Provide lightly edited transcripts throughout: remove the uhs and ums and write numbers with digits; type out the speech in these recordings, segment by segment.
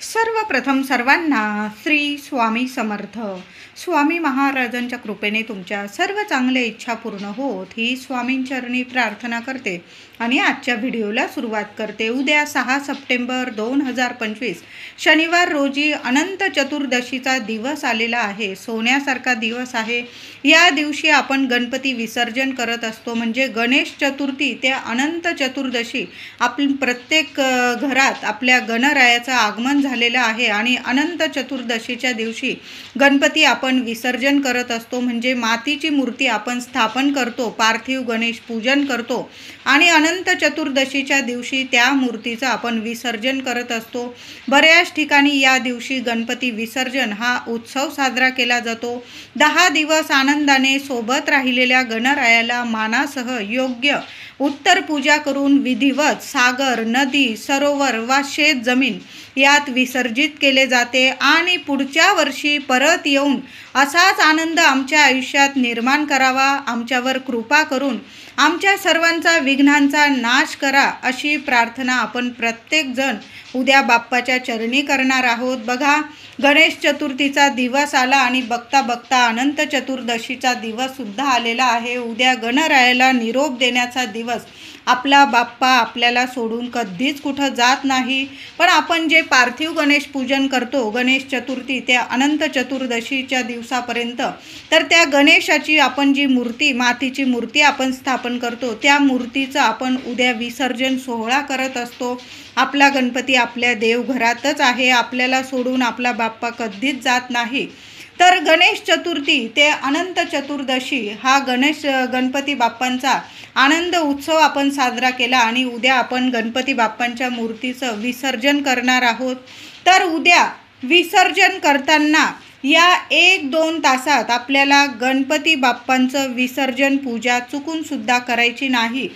सर्वप्रथम सर्वांना श्री स्वामी समर्थ. स्वामी महाराजांच्या कृपेने तुमच्या सर्व चांगल्या इच्छा पूर्ण होत ही स्वामींचरणी प्रार्थना करते आणि आजच्या व्हिडिओला सुरुवात करते. उद्या 6 सप्टेंबर 2025 शनिवार रोजी अनंत चतुर्दशीचा दिवस आलेला आहे. सोन्यासारखा दिवस आहे. या दिवशी आपण गणपती विसर्जन करत असतो. म्हणजे गणेश चतुर्थी ते अनंत चतुर्दशी आपण प्रत्येक घरात आपल्या गणरायाचं आगमन झालेलं आहे आणि अनंत चतुर्दशीच्या दिवशी गणपती आपण विसर्जन करत असतो. म्हणजे मातीची मूर्ती आपण स्थापन करतो, पार्थिव गणेश पूजन करतो आणि अनंत चतुर्दशीच्या दिवशी त्या मूर्तीचं आपण विसर्जन करत असतो. बऱ्याच ठिकाणी या दिवशी गणपती विसर्जन हा उत्सव साजरा केला जातो. 10 दिवस आनंदाने सोबत राहिलेल्या गणरायाला मानासह योग्य उत्तर पूजा करून विधिवत सागर, नदी, सरोवर वा शेत जमीन यात विसर्जित केले जाते आणि पुढच्या वर्षी परत येऊन असाच आनंद आमच्या आयुष्यात निर्माण करावा. आमच्यावर कृपा करून आमच्या सर्वांचा विघ्नांचा नाश करा अशी प्रार्थना आपण प्रत्येकजण उद्या बाप्पाच्या चरणी करणार आहोत. बघा, गणेश चतुर्थीचा दिवस आला आणि बघता बघता अनंत चतुर्दशीचा दिवस सुद्धा आलेला आहे. उद्या गणरायाला निरोप देण्याचा दिवस. आपला बाप्पा आपल्याला सोडून कधीच कुठं जात नाही. पण आपण जे पार्थिव गणेश पूजन करतो गणेश चतुर्थी ते अनंत चतुर्दशीच्या दिवसापर्यंत, तर त्या गणेशाची आपण जी मूर्ती, मातीची मूर्ती आपण स्थापन करतो, त्या मूर्तीचं आपण उद्या विसर्जन सोहळा करत असतो. आपला गणपती आपल्या देवघरातच आहे. आपल्याला सोडून आपला बाप्पा कधीच जात नाही. तर गणेश चतुर्थी ते अनंत चतुर्दशी हा गणपती बाप्पांचा आनंद उत्सव आपण साजरा केला आणि उद्या आपण गणपती बाप्पांच्या मूर्तीचं विसर्जन करणार आहोत. तर उद्या विसर्जन करताना या 1-2 तासात आपल्याला गणपती बाप्पांचं विसर्जन पूजा चुकून सुद्धा करायची नाही.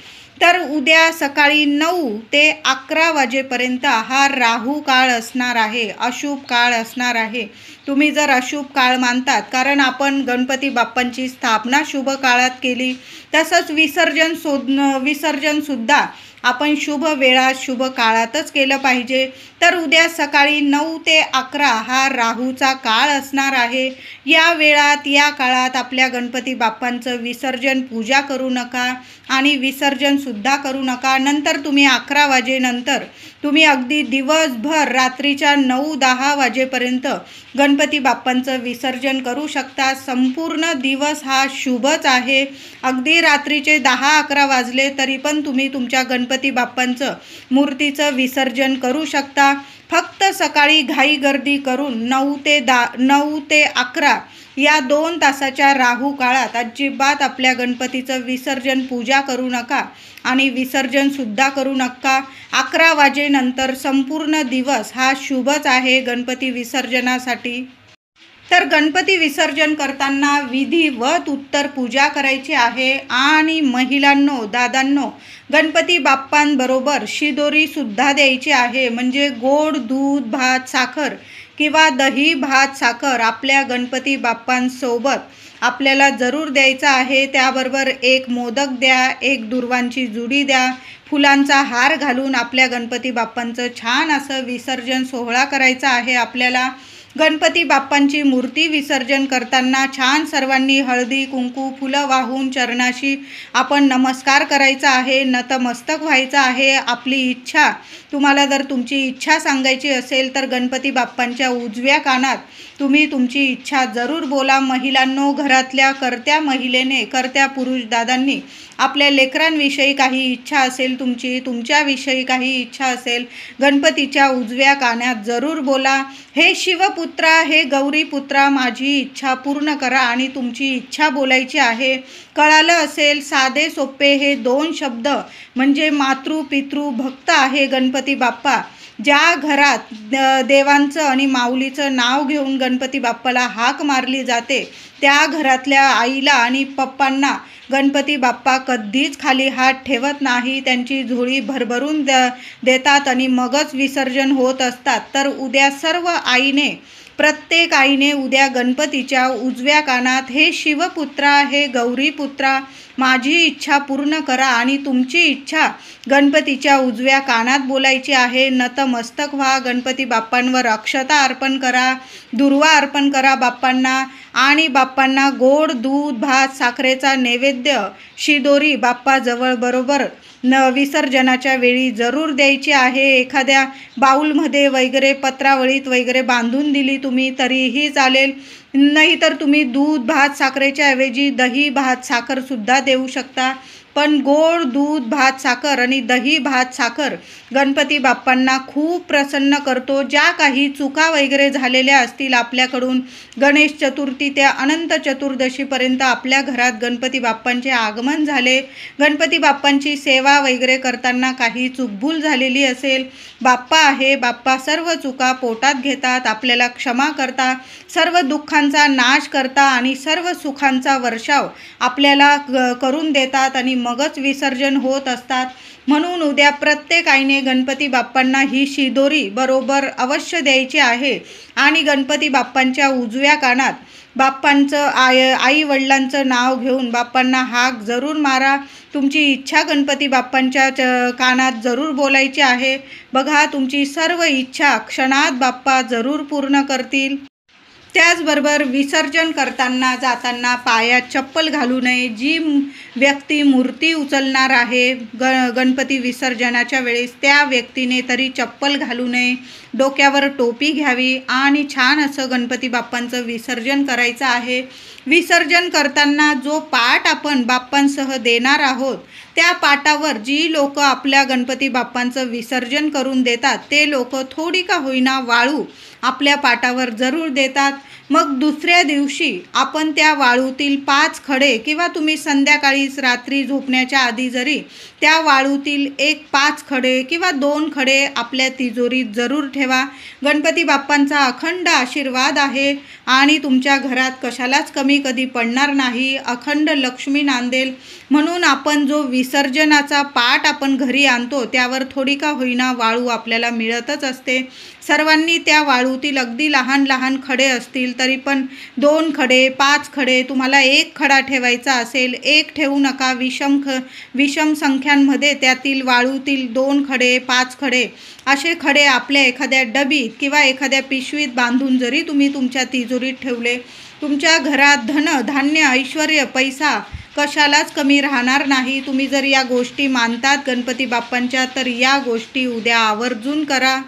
तर उद्या सकाळी 9 ते 11 वाजेपर्यंत हा राहू काळ असणार आहे, अशुभ काळ असणार आहे. तुम्ही जर अशुभ काळ मानतात, कारण आपण गणपती बाप्पांची स्थापना शुभ काळात केली, तसंच विसर्जनसुद्धा आपण शुभ वेळात शुभ काळातच केलं पाहिजे. तर उद्या सकाळी 9 ते 11 हा राहूचा काळ असणार आहे. या वेळात, या काळात आपल्या गणपती बाप्पांचं विसर्जन पूजा करू नका आणि विसर्जनसुद्धा करू नका. नंतर तुम्ही 11 वाजेनंतर तुम्ही अगदी दिवसभर रात्रीच्या 9-10 वाजेपर्यंत गणपती बाप्पांचं विसर्जन करू शकता. संपूर्ण दिवस हा शुभच आहे. अगदी रात्रीचे 10-11 वाजले तरी पण तुम्ही तुमच्या गणपती बाप्पांचं मूर्तीचं विसर्जन करू शकता. फक्त सकाळी घाई गर्दी करून 9 ते 11 या 2 तासाच्या राहू काळात अजिबात आपल्या गणपतीचं विसर्जन पूजा करू नका आणि विसर्जनसुद्धा करू नका. 11 वाजेनंतर संपूर्ण दिवस हा शुभच आहे गणपती विसर्जनासाठी. तर गणपती विसर्जन करताना विधिवत उत्तर पूजा करायची आहे आणि महिलांनो, दादांनो, गणपती बाप्पांबरोबर शिदोरीसुद्धा द्यायची आहे. म्हणजे गोड दूध, भात, साखर किंवा दही, भात, साखर आपल्या गणपती बाप्पांसोबत आपल्याला जरूर द्यायचं आहे. त्याबरोबर 1 मोदक द्या, 1 दुर्वांची जुडी द्या, फुलांचा हार घालून आपल्या गणपती बाप्पांचं छान असं विसर्जन सोहळा करायचा आहे. आपल्याला गणपती बाप्पांची मूर्ती विसर्जन करताना छान सर्वांनी हळदी कुंकू फुलं वाहून चरणाशी आपण नमस्कार करायचा आहे, नतमस्तक व्हायचं आहे. आपली इच्छा, तुम्हाला जर तुमची इच्छा सांगायची असेल तर गणपती बाप्पांच्या उजव्या कानात तुम्ही तुमची इच्छा जरूर बोला. महिलांनो, घरातल्या कर्त्या महिलेने, कर्त्या पुरुष दादांनी आपल्या लेकरांविषयी काही इच्छा असेल, तुमच्याविषयी काही इच्छा असेल, गणपतीच्या उजव्या कानात जरूर बोला. हे शिवपुत्रा, हे गौरीपुत्रा, माझी इच्छा पूर्ण करा आणि तुमची इच्छा बोलायची आहे. कळालं असेल? साधे सोपे हे 2 शब्द. म्हणजे मातृ पितृ भक्त आहे गणपती बाप्पा. ज्या घरात देवांचं आणि माऊलीचं नाव घेऊन गणपती बाप्पाला हाक मारली जाते, त्या घरातल्या आईला आणि पप्पांना गणपती बाप्पा कधीच खाली हात ठेवत नाही. त्यांची झोळी भरभरून देतात आणि मगच विसर्जन होत असतात. तर उद्या सर्व आईने प्रत्येक आईने उद्या गणपतीच्या उजव्या कानात, हे शिवपुत्रा, हे गौरीपुत्रा, माझी इच्छा पूर्ण करा, आणि तुमची इच्छा गणपतीच्या उजव्या कानात बोलायची आहे. नतमस्तक व्हा, गणपती बाप्पांवर अक्षता अर्पण करा, दुर्वा अर्पण करा बाप्पांना, आणि बाप्पांना गोड दूध, भात, साखरेचा नैवेद्य, शिदोरी बाप्पाजवळ बरोबर विसर्जनाच्या वेळी जरूर द्यायची आहे. एखाद्या बाऊलमध्ये वगैरे, पत्रावळीत वगैरे बांधून दिली तुम्ही तरीही चालेल. नाहीतर तुम्ही दूध, भात, साखरेच्या ऐवजी दही, भात, साखरसुद्धा देऊ शकता. पण गोड दूध, भात, साखर आणि दही, भात, साखर गणपती बाप्पांना खूप प्रसन्न करतो. ज्या काही चुका वगैरे झालेल्या असतील आपल्याकडून, गणेश चतुर्थी ते अनंत चतुर्दशीपर्यंत आपल्या घरात गणपती बाप्पांचे आगमन झाले, गणपती बाप्पांची सेवा वगैरे करताना काही चूकभूल झालेली असेल, बाप्पा आहे, बाप्पा सर्व चुका पोटात घेतात, आपल्याला क्षमा करता, सर्व दुःखांचा नाश करता आणि सर्व सुखांचा वर्षाव आपल्याला करून देतात आणि मगच विसर्जन होत असतात. म्हणून उद्या प्रत्येक आईने गणपती बाप्पांना ही शिदोरी बरोबर अवश्य द्यायची आहे. आणि गणपती बाप्पांच्या उजव्या कानात बाप्पांचं आई वडिलांचं नाव घेऊन बाप्पांना हाक जरूर मारा. तुमची इच्छा गणपती बाप्पांच्या कानात जरूर बोलायची आहे. बघा, तुमची सर्व इच्छा क्षणात बाप्पा जरूर पूर्ण करतील. त्याचबरोबर विसर्जन करताना जाताना पायात चप्पल घालू नये. जी व्यक्ती मूर्ती उचलणार आहे गणपती विसर्जनाच्या वेळेस, त्या व्यक्तीने तरी चप्पल घालू नये, डोक्यावर टोपी घ्यावी आणि छान असं गणपती बाप्पांचं विसर्जन करायचं आहे. विसर्जन करताना जो पाट आपण बाप्पांसह देणार आहोत, त्या पाटावर जी लोक आपल्या गणपती बाप्पांचं विसर्जन करून देतात, ते लोक थोडी का होईना वाळू आपल्या पाटावर जरूर देतात. मग दुसऱ्या दिवशी आपण त्या वाळूतील 5 खडे, किंवा तुम्ही संध्याकाळीच रात्री झोपण्याच्या आधी जरी त्या वाळूतील 5 खडे किंवा 2 खडे आपल्या तिजोरीत जरूर ठेवा. गणपती बाप्पांचा अखंड आशीर्वाद आहे आणि तुमच्या घरात कशालाच कमी कधी पडणार नाही, अखंड लक्ष्मी नांदेल. म्हणून आपण जो विसर्जनाचा पाट आपण घरी आणतो, त्यावर थोडी का होईना वाळू आपल्याला मिळतच असते. सर्वांनी त्या वाळूतील अगदी लहान लहान खडे असतील तरी पण 2 खडे, 5 खडे, तुम्हाला 1 खडा ठेवायचा असेल 1 ठेवू नका. विषम संख्यांमध्ये त्यातील वाळूतील 2 खडे, 5 खडे असे खडे आपल्या एखाद्या डबीत किंवा एखाद्या पिशवीत बांधून जरी तुम्ही तुमच्या तिजोरीत ठेवले, तुमच्या घरात धन, धान्य, ऐश्वर्य, पैसा कशालाच कमी राहणार नाही. तुम्ही जर या गोष्टी मानतात गणपती बाप्पांच्या, तर या गोष्टी उद्या आवर्जून करा.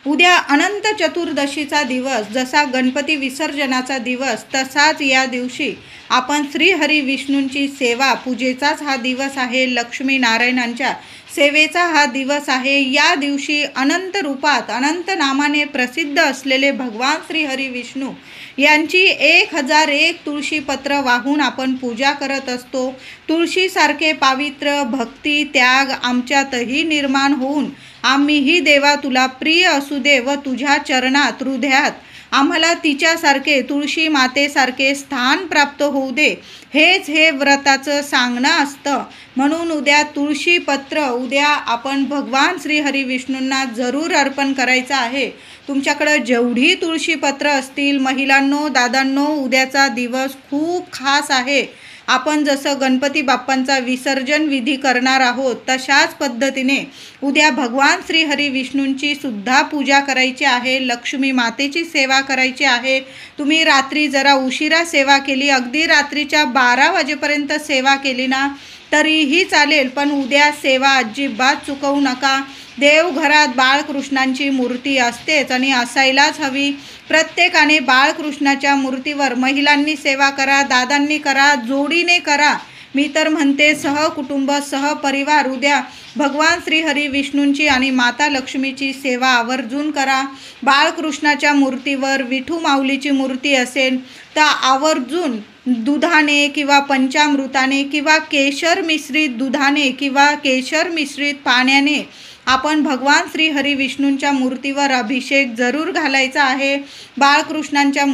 उद्या अनंत चतुर्दशीचा दिवस, जसा गणपती विसर्जनाचा दिवस, तसाच या दिवशी आपण श्रीहरी विष्णूंची सेवा, पूजेचाच हा दिवस आहे. लक्ष्मी नारायणांच्या सेवेचा हा दिवस आहे. या दिवशी अनंत रूपात, अनंत नामाने प्रसिद्ध असलेले भगवान श्रीहरी विष्णू यांची 1001 तुळशीपत्र वाहून आपण पूजा करत असतो. तुळशीसारखे पावित्र्य, भक्ती, त्याग आमच्यातही निर्माण होऊन आम्हीही देवा तुला प्रिय असू दे व तुझ्या चरणात, हृदयात आम्हाला तिच्यासारखे, तुळशी मातेसारखे स्थान प्राप्त होऊ दे, हेच हे व्रताचं सांगणं असतं. म्हणून उद्या तुळशीपत्र उद्या आपण भगवान श्रीहरी विष्णूंना जरूर अर्पण करायचं आहे. तुमच्याकडं जेवढी तुळशीपत्र असतील, महिलांनो, दादांनो, उद्याचा दिवस खूप खास आहे. आपण जसं गणपती बाप्पांचा विसर्जन विधी करणार आहोत, तशाच पद्धतीने उद्या भगवान श्रीहरी विष्णूंची सुद्धा पूजा करायची आहे. लक्ष्मी मातेची सेवा करायची आहे. तुम्ही रात्री जरा उशिरा सेवा केली, अगदी रात्रीच्या 12 वाजेपर्यंत सेवा केली ना तरीही चालेल, पण उद्या सेवा अजिबात चुकवू नका. देवघरात बाळकृष्णांची मूर्ती असतेच आणि असायलाच हवी. प्रत्येकाने बाळकृष्णाच्या मूर्तीवर महिलांनी सेवा करा, दादांनी करा, जोडीने करा. मी तर म्हणते सहकुटुंब, सहपरिवार उद्या भगवान श्रीहरी विष्णूंची आणि माता लक्ष्मीची सेवा आवर्जून करा. बाळकृष्णाच्या मूर्तीवर विठू माऊलीची मूर्ती असेल तर आवर्जून दुधाने किंवा पंचामृताने किंवा केशर मिश्रित दुधाने किंवा केशर मिश्रित पाण्याने आपण भगवान श्रीहरी विष्णूंच्या मूर्तीवर अभिषेक जरूर घालायचा आहे. बाळकृष्णांच्या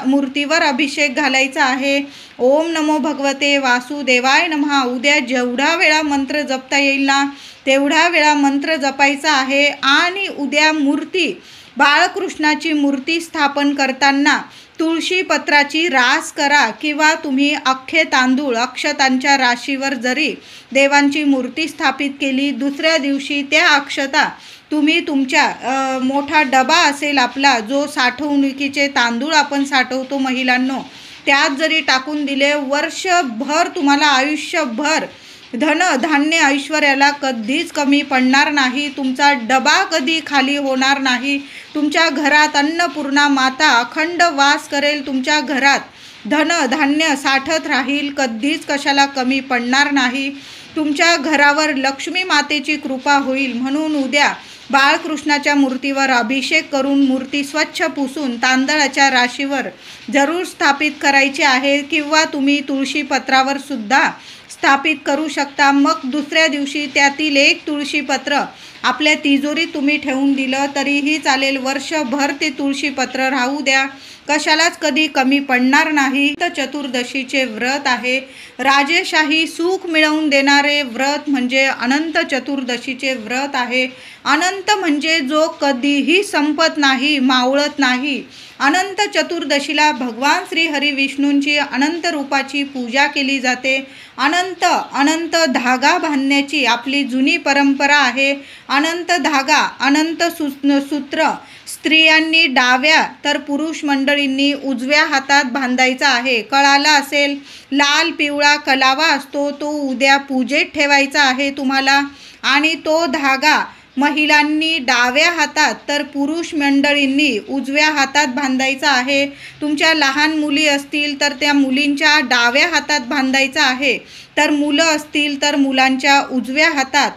मूर्तीवर अभिषेक घालायचा आहे. ओम नमो भगवते वासुदेवाय नमः. उद्या जेवढा वेळा मंत्र जपता येईल ना तेवढा वेळा मंत्र जपायचा आहे. आणि उद्या मूर्ती बाळकृष्णाची मूर्ती स्थापन करताना तुळशी पत्राची रास करा किंवा तुम्ही अख्खे तांदूळ अक्षतांच्या राशीवर जरी देवांची मूर्ती स्थापित केली, दुसऱ्या दिवशी त्या अक्षता तुम्ही तुमच्या मोठा डबा असेल आपला, जो साठवणुकीचे तांदूळ आपण साठवतो महिलांनो, त्यात जरी टाकून दिले, वर्षभर तुम्हाला आयुष्यभर धन धान्य ऐश्वर्याला कधीच कमी पडणार नाही. तुमचा डबा कधी खाली होणार नाही. तुमच्या घरात अन्नपूर्णा माता अखंड वास करेल. तुमच्या घरात धन धान्य साठत राहील, कधीच कशाला कमी पडणार नाही. तुमच्या घरावर लक्ष्मी मातेची कृपा होईल. म्हणून उद्या बाळकृष्णाच्या मूर्तीवर अभिषेक करून मूर्ती स्वच्छ पुसून तांदळाच्या राशीवर जरूर स्थापित करायची आहे किंवा तुम्ही तुळशी पत्रावर सुद्धा स्थापित करू शकता. मग दुसऱ्या दिवशी त्यातील एक तुळशीपत्र आपल्या तिजोरीत तुम्ही ठेवून दिलं तरीही चालेल. वर्षभर ते तुळशीपत्र राहू द्या, कशालाच कधी कमी पडणार नाही. चतुर्दशीचे व्रत आहे. राजेशाही सुख मिळवून देणारे व्रत म्हणजे अनंत चतुर्दशीचे व्रत आहे. अनंत म्हणजे जो कधीही संपत नाही, मावळत नाही. अनंत चतुर्दशीला भगवान श्री हरी विष्णूंची अनंत रूपाची पूजा केली जाते. अनंत धागा बांधण्याची आपली जुनी परंपरा आहे. अनंत धागा, अनंत सूत्र स्त्रियांनी डाव्या तर पुरुष मंडळींनी उजव्या हातात बांधायचा आहे. कळाला असेल, लाल पिवळा कलावा असतो, तो उद्या पूजेत ठेवायचा आहे तुम्हाला. आणि तो धागा महिलांनी डाव्या हातात तर पुरुष मंडळींनी उजव्या हातात बांधायचा आहे. तुमच्या लहान मुली असतील तर त्या मुलींच्या डाव्या हातात बांधायचा आहे, तर मुलं असतील तर मुलांच्या उजव्या हातात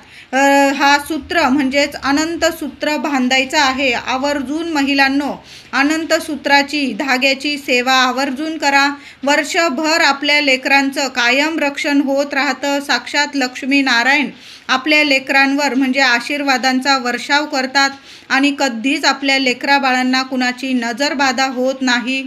हा सूत्र म्हणजेच अनंत सूत्र बांधायचं आहे. आवर्जून महिलांनो अनंत सूत्राची धाग्याची सेवा आवर्जून करा. वर्षभर आपल्या लेकरांचं कायम रक्षण होत राहतं. साक्षात लक्ष्मी नारायण आपल्या लेकरांवर म्हणजे आशीर्वादांचा वर्षाव करतात आणि कधीच आपल्या लेकरा बाळांना कुणाची नजरबाधा होत नाही.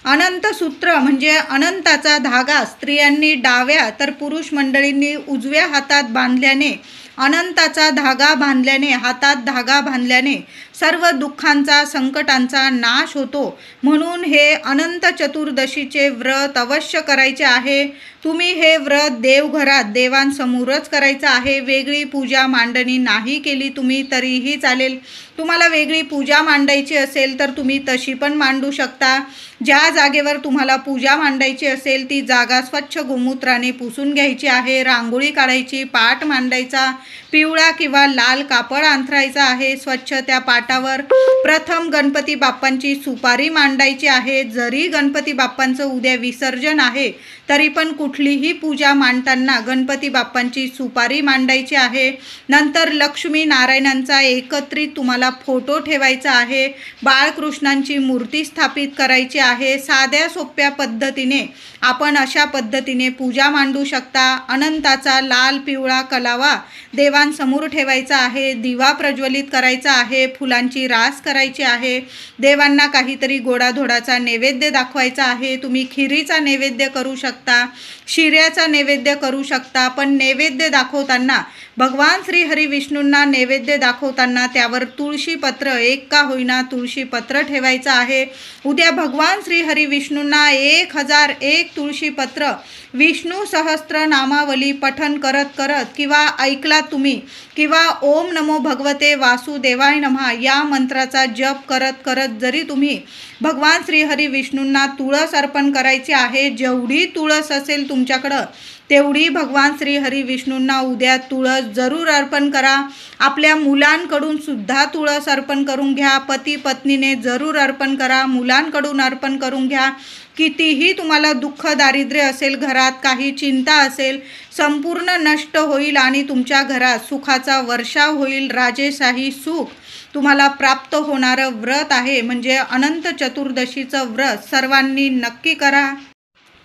अनंत सूत्र म्हणजे अनंताचा धागा स्त्रियांनी डाव्या तर पुरुष मंडळींनी उजव्या हातात बांधल्याने, अनंताचा धागा बांधल्याने, हातात धागा बांधल्याने सर्व दुःखांचा संकटांचा नाश होतो. म्हणून हे अनंत चतुर्दशीचे व्रत अवश्य करायचे आहे. तुम्ही हे व्रत देवघरात देवांसमोरच करायचं आहे. वेगळी पूजा मांडणी नाही केली तुम्ही तरीही चालेल. तुम्हाला वेगळी पूजा मांडायची असेल तर तुम्ही तशी पण मांडू शकता. ज्या जागेवर तुम्हाला पूजा मांडायची असेल ती जागा स्वच्छ गोमूत्राने पुसून घ्यायची आहे. रांगोळी काढायची, पाट मांडायचा, पिवळा किंवा लाल कापड अंथरायचा आहे. स्वच्छ त्या पाटावर प्रथम गणपती बाप्पांची सुपारी मांडायची आहे. जरी गणपती बाप्पांचं उद्या विसर्जन आहे तरी पण कुठलीही पूजा मांडताना गणपती बाप्पांची सुपारी मांडायची आहे. नंतर लक्ष्मी नारायणांचा एकत्रित तुम्हाला फोटो ठेवायचा आहे. बाळकृष्णांची मूर्ती स्थापित करायची आहे. साध्या सोप्या पद्धतीने आपण अशा पद्धतीने पूजा मांडू शकता. अनंताचा लाल पिवळा कलावा देवांसमोर ठेवायचा आहे. दिवा प्रज्वलित करायचा आहे. फुलांची रास करायची आहे. देवांना काहीतरी गोडाधोडाचा नैवेद्य दाखवायचा आहे. तुम्ही खिरीचा नैवेद्य करू शकता, शिऱ्याचा नैवेद्य करू शकता. पण नैवेद्य दाखवताना भगवान श्री हरी विष्णूंना नैवेद्य दाखवताना त्यावर तुळशीपत्र, एक का होईना तुळशीपत्र ठेवायचं आहे. उद्या भगवान श्री हरी विष्णूंना 1001 तुळशीपत्र विष्णू सहस्त्र नामावली पठन करत करत किंवा ऐकलात तुम्ही किंवा ओम नमो भगवते वासुदेवाय नमः या मंत्राचा जप करत करत जरी तुम्ही भगवान श्री हरी विष्णूंना तुळस अर्पण करायची आहे. जेवढी तुळस असेल तुमच्याकडं तेवढी भगवान श्री हरी विष्णूंना उद्या तुळस जरूर अर्पण करा. आपल्या मुलांकडून सुद्धा तुळस अर्पण करून घ्या. पती पत्नीने जरूर अर्पण करा. मुलांकडून अर्पण करून घ्या. कितीही तुम्हाला दुःख दारिद्र्य असेल, घरात काही चिंता असेल, संपूर्ण नष्ट होईल आणि तुमच्या घरात सुखाचा वर्षाव होईल. राजेशाही सुख तुम्हाला प्राप्त होणारं व्रत आहे म्हणजे अनंत चतुर्दशीचं व्रत सर्वांनी नक्की करा.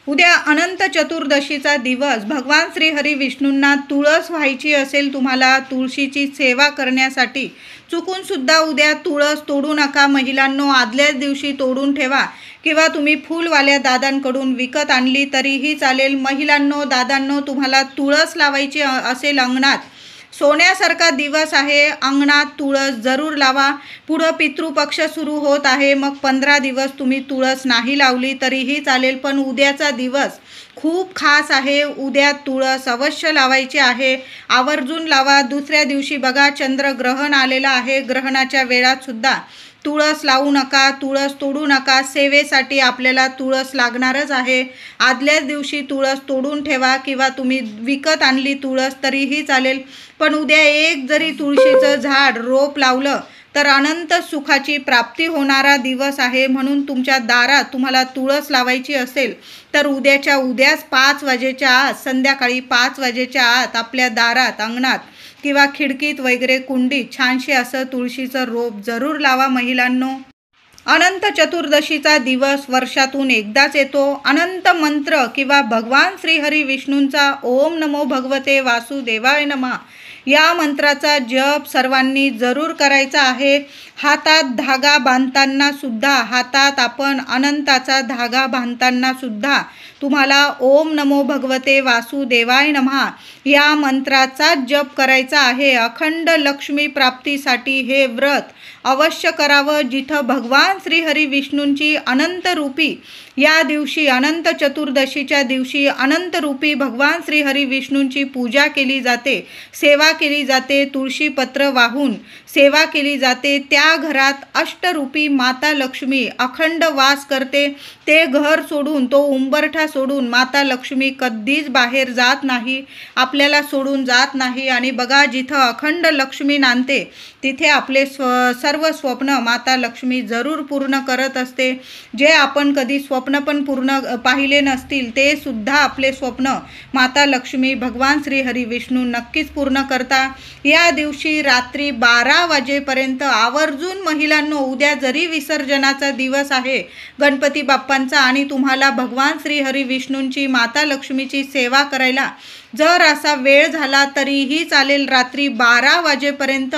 उद्या अनंत चतुर्दशीचा दिवस भगवान श्री हरी विष्णूंना तुळस व्हायची असेल, तुम्हाला तुळशीची सेवा करण्यासाठी चुकून सुद्धा उद्या तुळस तोडू नका महिलांनो. आदल्याच दिवशी तोडून ठेवा किंवा तुम्ही फुलवाल्या दादांकडून विकत आणली तरीही चालेल. महिलांनो, दादांनो, तुम्हाला तुळस लावायची असेल अंगणात सोन्यासारखा दिवस आहे. अंगणात तुळस जरूर लावा. पुढं पितृपक्ष सुरू होत आहे, मग 15 दिवस तुम्ही तुळस नाही लावली तरीही चालेल, पण उद्याचा दिवस खूप खास आहे. उद्या तुळस अवश्य लावायची आहे, आवर्जून लावा. दुसऱ्या दिवशी बघा चंद्रग्रहण आलेलं आहे, ग्रहणाच्या वेळात सुद्धा तुळस लावू नका, तुळस तोडू नका. सेवेसाठी आपल्याला तुळस लागणारच आहे. आदल्याच दिवशी तुळस तोडून ठेवा किंवा तुम्ही विकत आणली तुळस तरीही चालेल, पण उद्या एक जरी तुळशीचं झाड रोप लावलं तर अनंत सुखाची प्राप्ती होणारा दिवस आहे. म्हणून तुमच्या दारात तुम्हाला तुळस लावायची असेल तर उद्याच्या उद्याच 5 वाजेच्या आत, संध्याकाळी 5 वाजेच्या आत आपल्या दारात, अंगणात किंवा खिडकीत वगैरे कुंडीत छानशी असं तुळशीचं रोप जरूर लावा महिलांनो. अनंत चतुर्दशीचा दिवस वर्षातून एकदाच येतो. अनंत मंत्र किंवा भगवान श्रीहरी विष्णूंचा ओम नमो भगवते वासुदेवाय नमः या मंत्राचा जप सर्वांनी जरूर करायचा आहे. हातात धागा बांधताना सुद्धा, हातात आपण अनंताचा धागा बांधताना सुद्धा तुम्हाला ओम नमो भगवते वासुदेवाय नमः या मंत्राचा जप करायचा आहे. अखंड लक्ष्मी प्राप्तीसाठी हे व्रत अवश्य करावं. जिथं भगवान श्रीहरी विष्णूंची अनंत रूपी या दिवशी, अनंत चतुर्दशीच्या दिवशी अनंत रूपी भगवान श्रीहरी विष्णूंची पूजा केली जाते, सेवा केली जाते, तुळशीपत्र वाहून सेवा केली जाते, त्या घरात अष्टरूपी माता लक्ष्मी अखंड वास करते. ते घर सोडून, तो उंबरठा सोडून माता लक्ष्मी कधीच बाहेर जात नाही, आपल्याला सोडून जात नाही. आणि बघा, जिथं अखंड लक्ष्मी नांदते तिथे आपले सर्व स्वप्न माता लक्ष्मी जरूर पूर्ण करत असते. जे आपण कधी स्वप्न पण पूर्ण पाहिले नसतील ते सुद्धा आपले स्वप्न माता लक्ष्मी भगवान श्रीहरी विष्णू नक्कीच पूर्ण करता. या दिवशी रात्री 12 वाजेपर्यंत आवर्जून महिलांनो, उद्या जरी विसर्जनाचा दिवस आहे गणपती बाप्पांचा आणि तुम्हाला भगवान श्रीहरी विष्णूंची, माता लक्ष्मीची सेवा करायला जर असा वेळ झाला तरीही चालेल, रात्री 12 वाजेपर्यंत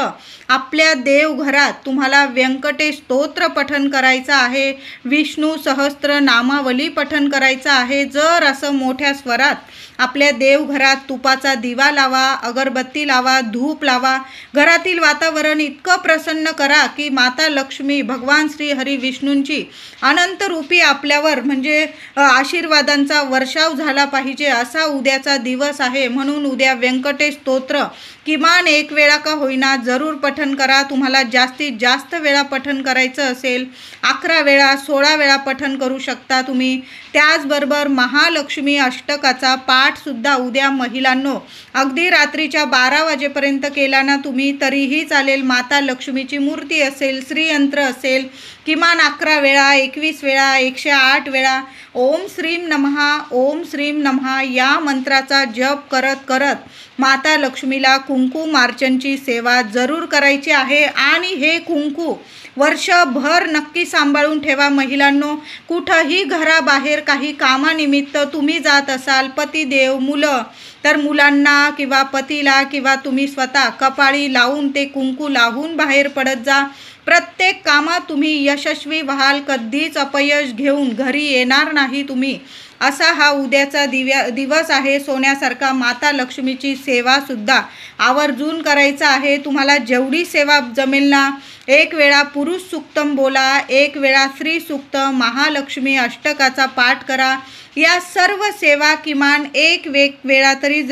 आपल्या देवघरात तुम्हाला व्यंकटेश स्तोत्र पठण करायचं आहे, विष्णू सहस्त्र नामावली पठण करायचं आहे. जर असं मोठ्या स्वरात आपल्या देवघरात तुपाचा दिवा लावा, अगरबत्ती लावा, धूप लावा. घरातील वातावरण इतकं प्रसन्न करा की माता लक्ष्मी, भगवान श्री हरी विष्णूंची अनंत रूपी आपल्यावर म्हणजे आशीर्वादांचा वर्षाव झाला पाहिजे असा उद्याचा दिवस आहे. म्हणून उद्या व्यंकटेश स्तोत्र किमान 1 वेळा का होईना जरूर पठण करा. तुम्हाला जास्तीत जास्त वेळा पठण करायचं असेल 11 वेळा 16 वेळा पठण करू शकता तुम्ही. त्याचबरोबर महालक्ष्मी अष्टकाचा पाठसुद्धा उद्या महिलांनो अगदी रात्रीच्या 12 वाजेपर्यंत केला ना तुम्ही तरीही चालेल. माता लक्ष्मीची मूर्ती असेल, श्रीयंत्र असेल, किमान 11 वेळा 21 वेळा 108 वेळा ओम श्रीम नमः ओम श्रीम नमः या मंत्राचा जप करत करत माता लक्ष्मीला कुंकुमार्चनची सेवा जरूर करायची आहे. आणि हे कुंकू वर्षभर नक्की सांभाळून ठेवा महिलांनो. कुठंही घराबाहेर काही कामानिमित्त तुम्ही जात असाल, पतिदेव, मुलं, तर मुलांना किंवा पतीला किंवा तुम्ही स्वतः कपाळी लावून ते कुंकू लावून बाहेर पडत जा. प्रत्येक कामात तुम्ही यशस्वी व्हाल, कधीच अपयश घेऊन घरी येणार नाही तुम्ही. असा हा उद्याचा दिवस आहे. सोन्यासारखा माता लक्ष्मीची सेवासुद्धा आवर्जून करायचा आहे. तुम्हाला जेवढी सेवा जमेल ना, 1 वेळा पुरुष सूक्तम बोला, 1 वेळा स्त्री सूक्त, महालक्ष्मी अष्टकाचा पाठ करा. या सर्व सेवा किमान 1 वेळा तरी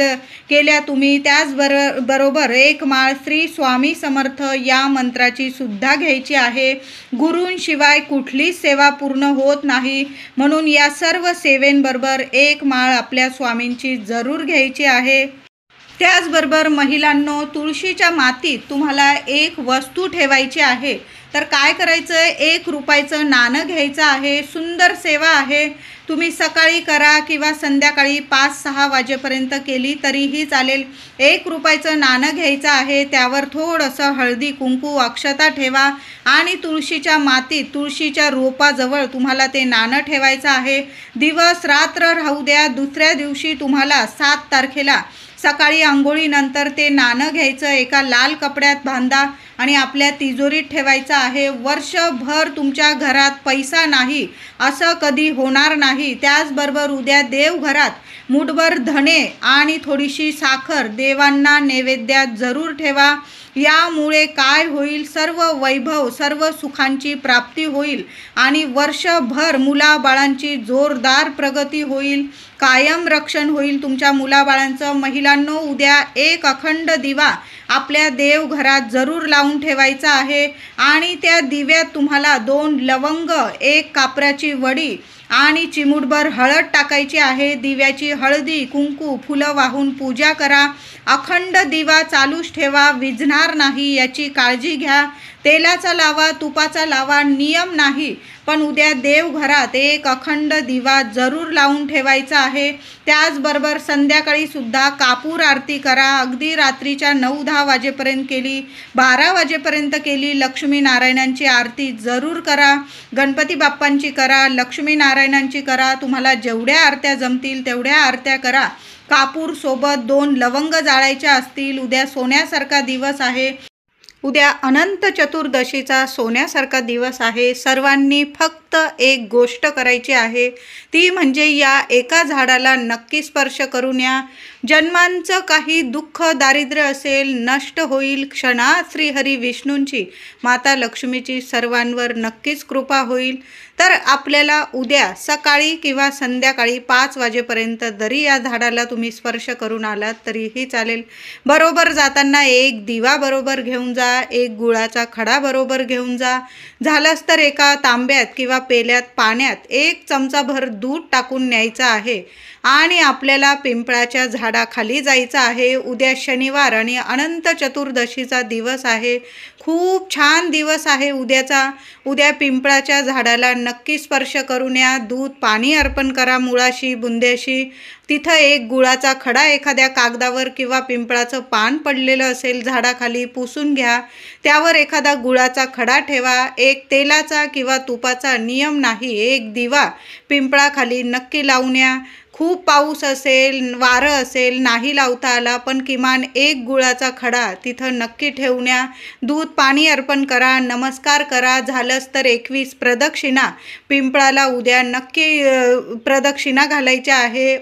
केल्या तुम्ही. त्याचबरोबर 1 माळ श्री स्वामी समर्थ या मंत्राची सुद्धा घ्यायची आहे. गुरूंशिवाय कुठलीच सेवा पूर्ण होत नाही. म्हणून या सर्व सेवेंबरोबर 1 माळ आपल्या स्वामींची जरूर घ्यायची आहे. त्याचबरोबर महिलांनो, तुळशीच्या मातीत तुम्हाला एक वस्तू ठेवायची आहे. तर काय करायचं, 1 रुपयाचं नाणं घ्यायचं आहे. सुंदर सेवा आहे. तुम्ही सकाळी करा किंवा संध्याकाळी 5-6 वाजेपर्यंत केली तरीही चालेल. 1 रुपयाचं नाणं घ्यायचं आहे. त्यावर थोडंसं हळदी कुंकू अक्षता ठेवा आणि तुळशीच्या मातीत, तुळशीच्या रोपाजवळ तुम्हाला ते नाणं ठेवायचं आहे. दिवस रात्र राहू द्या. दुसऱ्या दिवशी तुम्हाला 7 तारखेला सकाळी आंघोळीनंतर ते नाणं घ्यायचं, एका लाल कपड्यात बांधा आणि आपल्या तिजोरीत ठेवायचा आहे। वर्षभर तुमच्या घरात पैसा नाही असं कधी होणार नाही। त्याचबरोबर उद्या देवघरात मूठभर धणे आणि थोडीशी साखर देवांना नैवेद्यात जरूर ठेवा। यामुळे काय होईल, सर्व वैभव सर्व सुखांची प्राप्ती होईल आणि वर्षभर मुलाबाळांची जोरदार प्रगती होईल, कायम रक्षण होईल तुमच्या मुलाबाळांचं। महिलांनो, उद्या एक अखंड दिवा आपल्या देवघरात जरूर लावून ठेवायचा आहे आणि त्या दिव्यात तुम्हाला 2 लवंग, 1 कापराची वडी आणि चिमूटभर हळद टाकायची आहे। दिव्याची हळदी कुंकू फुलं वाहून पूजा करा। अखंड दिवा चालूच ठेवा, विझणार नाही याची काळजी घ्या। तेलाचा लावा, तुपाचा लावा, नियम नाही, पण उद्या देवघरात एक अखंड दिवा जरूर लावून ठेवायचा आहे। त्याचबरोबर संध्याकाळी सुद्धा कापूर आरती करा। अगदी रात्रीच्या 9-10 वाजेपर्यंत केली, 12 वाजेपर्यंत केली, लक्ष्मी नारायणांची आरती जरूर करा। गणपती बाप्पांची करा, लक्ष्मी नारायणांची करा, तुम्हाला जेवढ्या आरत्या जमतील तेवढ्या आरत्या करा। कापूर सोबत 2 लवंग जाळायच्या असतील। उद्या सोन्यासारखा दिवस आहे, उद्या अनंत चतुर्दशीचा सोन्यासारखा दिवस आहे। सर्वांनी फक्त एक गोष्ट करायची आहे, ती म्हणजे या एका झाडाला नक्की स्पर्श करून या। जन्मांचं काही दुःख दारिद्र्य असेल नष्ट होईल। क्षणात श्रीहरी विष्णूंची माता लक्ष्मीची सर्वांवर नक्कीच कृपा होईल। तर आपल्याला उद्या सकाळी किंवा संध्याकाळी 5 वाजेपर्यंत जरी या झाडाला तुम्ही स्पर्श करून आलात तरीही चालेल। बरोबर जाताना एक दिवा बरोबर घेऊन जा, एक गुळाचा खडा बरोबर घेऊन जा। झालंच तर एका तांब्यात किंवा पेल्यात पाण्यात 1 चमचाभर दूध टाकून न्यायचं आहे आणि आपल्याला पिंपळाच्या झाडाखाली जायचं आहे। उद्या शनिवार आणि अनंत चतुर्दशीचा दिवस आहे, खूप छान दिवस आहे उद्याचा। उद्या पिंपळाच्या झाडाला नक्की स्पर्श करून या, दूध पाणी अर्पण करा मुळाशी बुंद्याशी। तिथं एक गुळाचा खडा एखाद्या कागदावर किंवा पिंपळाचं पान पडलेलं असेल झाडाखाली पुसून घ्या, त्यावर एखादा गुळाचा खडा ठेवा। एक तेलाचा किंवा तुपाचा नियम नाही, एक दिवा पिंपळाखाली नक्की लावून या। खूप पाऊस असेल, वारं असेल, नाही लावता आला, पण किमान एक गुळाचा खडा तिथं नक्की ठेवून या। दूध पाणी अर्पण करा, नमस्कार करा। झालंच तर 21 प्रदक्षिणा पिंपळाला उद्या नक्की प्रदक्षिणा घालायच्या आहे।